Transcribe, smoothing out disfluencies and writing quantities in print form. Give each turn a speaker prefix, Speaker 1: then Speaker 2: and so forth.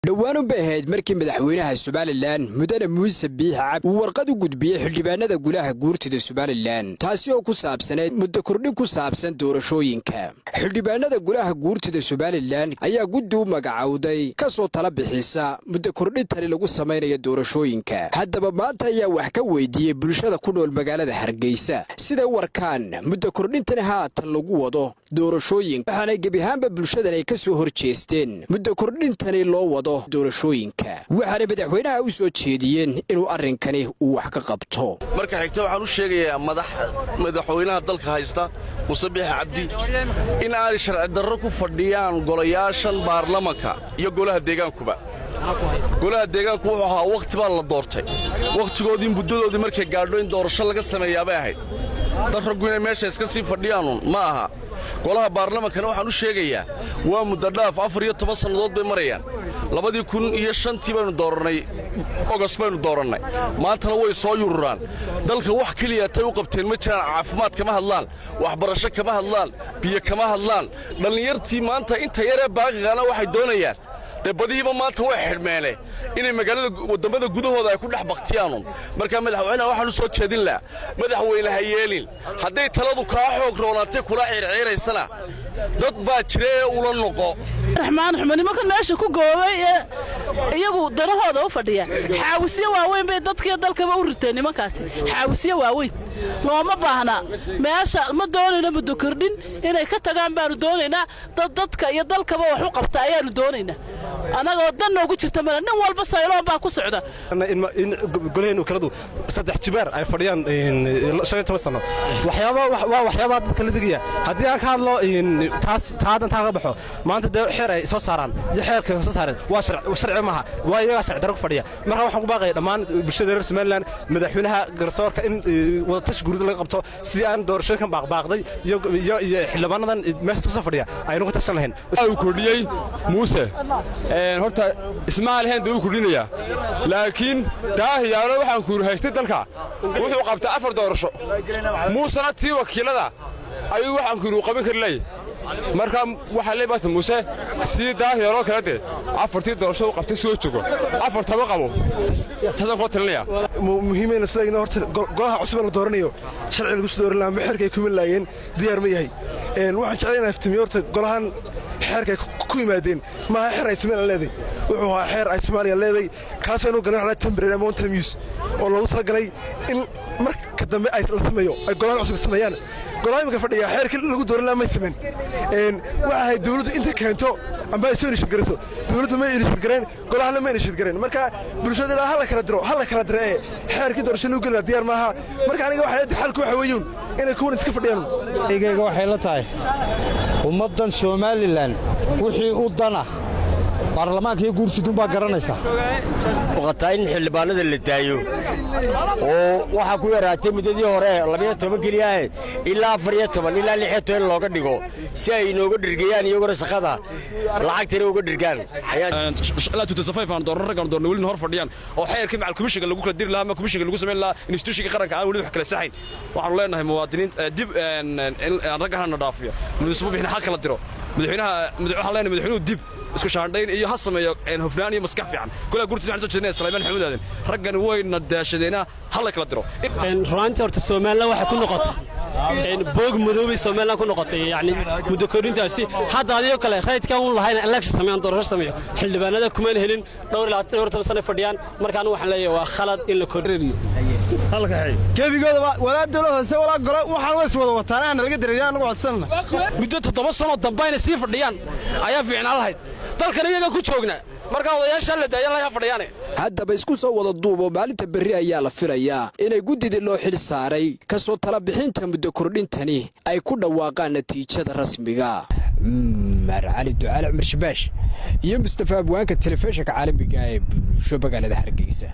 Speaker 1: dhawaan u baahayd markii madaxweynaha Somaliland mudane Muuse Biixi Cabdi uu warqad u gudbiyay xildhibaanada golaha guurtida Somaliland taasi oo ku saabsaneyd muddo kordhin ku saabsan doorashooyinka xildhibaanada golaha guurtida Somaliland ayaa guddi u magacawday ka soo tala bixisa muddo kordhintani lagu sameeyo doorashooyinka haddaba maanta ayaa wax ka weydiiyay bulshada ku nool magaalada Hargeysa sida warkaan muddo kordhintani haatan lagu wado doorashooyinka waxaana gebi ahaanba bulshada ay ka soo horjeesteen muddo kordhintani loo wado doorashooyinka waxaana madaxweynaha u soo jeediyeen inuu arrinkani uu wax ka qabto
Speaker 2: marka xigta waxaan u sheegayaa madaxweynaha dalka haysta Muuse Biixi Cabdi in ay sharci darro ku fadhiyaan golayaashan baarlamaanka iyo golaha deegaankuba golaha deegaanku wuxuu ahaa waqti baa la doortay waqtigoodii muddadoodii markay gaadho in doorasho laga sameeyaa bay ahayd dad raggu inay meesha iska sii fadhiyaan ma aha golaha baarlamaankana waxaan u sheegayaa waa muddo dhaaf 14 sannadood bay marayaan 2005 baynu dooranay August baynu doorannay maantana way soo yururaan dalka wax kaliya tay u qabteen ma jiraan caafimaad kama hadlaan waxbarasho kama hadlaan biyo kama hadlaan dhalinyartii maanta inta yare baaqigana waxay doonayaan badiiba maanta way xirmeele inay magaalada wadamada gudahooda ay ku dhax baqtiyaan marka madaxweynaha waxaan u soo jeedin la madaxweynaha yeelin haday taladu ka xoog roonaatay kula ciirciiraysana dad baa jirey ula noqo
Speaker 3: raxmaan nimankan meesha ku goobay iyagu darahooda u fadhiya xaawisiyo waaweyn bay dadkii dalkaba u riteen nimankaasi xaawisiyo waaweyn looma baahna meesha ma doonayno muddo kordhin inay ka tagaan baanu doonaynaa dadka iyo dalkaba wax u qabta ayaanu doonaynaa anagoo dan noogu jirta mana nin walba sayloon baa ku socda
Speaker 4: in golaheen kaladu saddex jibaar ay fadhiyaan 15 sano waxyaabo dadka la digaya haddii aan ka hadlo taadan taaga baxo maanta de xeer ay soo saaraan xeerka soo saareen waa sharci maaha waa iyaga sharci darro ku fadhiya marka waxaan ku baaqay dhammaan bulshada reer Somaliland madaxweynaha garsoorka in wada tash guurida laga qabto si aan doorashooyinkan baaqday iyo xildhibaanadan meesha soo fadhiya aynu ka tashan lahayn
Speaker 5: uu kordhiyay Muuse horta Ismaaciil heen uu kordhinaya laakiin daahiyaano waxaan ku haystay dalka wuxuu qabtay 4 doorasho Muusena tii wakiilada ayuu waxaan ku qaban karilay marka waxa leeyahay Muuse si daahiyaano kala dee 4 doorasho qabtay soo jogo 4 taba qabo sadan ko talinaya
Speaker 4: muhiimina sidayna horta golaha cusub la dooranayo sharci lagu soo dooran lahaa xeerkay ku milaayeen diyaar ma yahay waxaan jeclahay iftimiyo horta golahan xeerkay ku yimaadeen ma xeer ay Soomaaliya leedahay wuxuu ahaa xeer ay Soomaaliya leedahay kaas oo ganacsiga temporary amount of use oo lagu talagalay in marka dambe ay la sameeyo ay golahan cusub sameeyaan golaha ka fadhiya xeerkii lagu dooran lahaa ma sameyn waxa dawladdu inta keento amba ay soo nishid garayso dawladdu ma nishid gareen golahana ma nishid gareen marka bulshada hal kala diro xeerkii doorashada ugu diyaar maaha marka aniga waxa xalku waxa weeyun inay kuwan iska fadhiyaan
Speaker 6: igayga waxay la tahay ummadan Somaliland wixii u dana baarlamaanka iyo guurtidun baa garanaysa
Speaker 7: waqtiin xildhibaanada la daayo oo waxa ku yaraatay muddadii hore 12 kaliya ilaa 14 ilaa 16 looga dhigo si ay inooga dhirgayaan iyagoo shaqada lacagtana uga dhirgaan
Speaker 5: la tutasafay faan dooran ragan doorna wali hor fadhiyaan oo xeerkii macal komishiga lagu kala dir lahaa ma komishiga lagu sameyn lahaa institutionka qaranka aan wali wax kala saxayn waxaan leenahay muwaadiniin dib ragahana dhaafiyo musubiixna xal kala diro madaxweynuhu dib isku shaandhayn iyo ha sameeyo hufnaan iyo maskax fiican kula gurtid waxaan soo jeednay Salmaan Xamuudaadan raggan wayna daashadeena hal kala diro
Speaker 8: runtii horta Soomaaliland waxa ku noqotay boog madoobay Soomaaliland ku noqotay yaani muddo kordhintaasi hadda adiga kale raydka uu lahayn election sameeyaan doorasho sameeyo xildhibaanada kuma helin dhowr ilaa 14 sano fadhiyaan markaan waxaan leeyahay waa khalad in la kordhiyo halka xay
Speaker 6: geebigooda walaal dawladda walaal golo waxaan way wada wataan laga dareeyaa anagu codsanna
Speaker 5: muddo 7 sano dambayna sii fadhiyaan ayaa fiicnaan lahayd dalkan iyaga ku joogna marka odayaasha la daayay la fadhiyaan
Speaker 1: haddaba isku soo wada duubo maalinta berri ayaa la filayaa inay guddida loo xil saaray ka soo tala bixinta muddo kordhintani ay ku dhawaaqaan natiijada rasmiga marcali ducaale Umar Shabash iyo Mustafa Abwaanka telefishinka caalamiga ee Shabakada Hargeysa.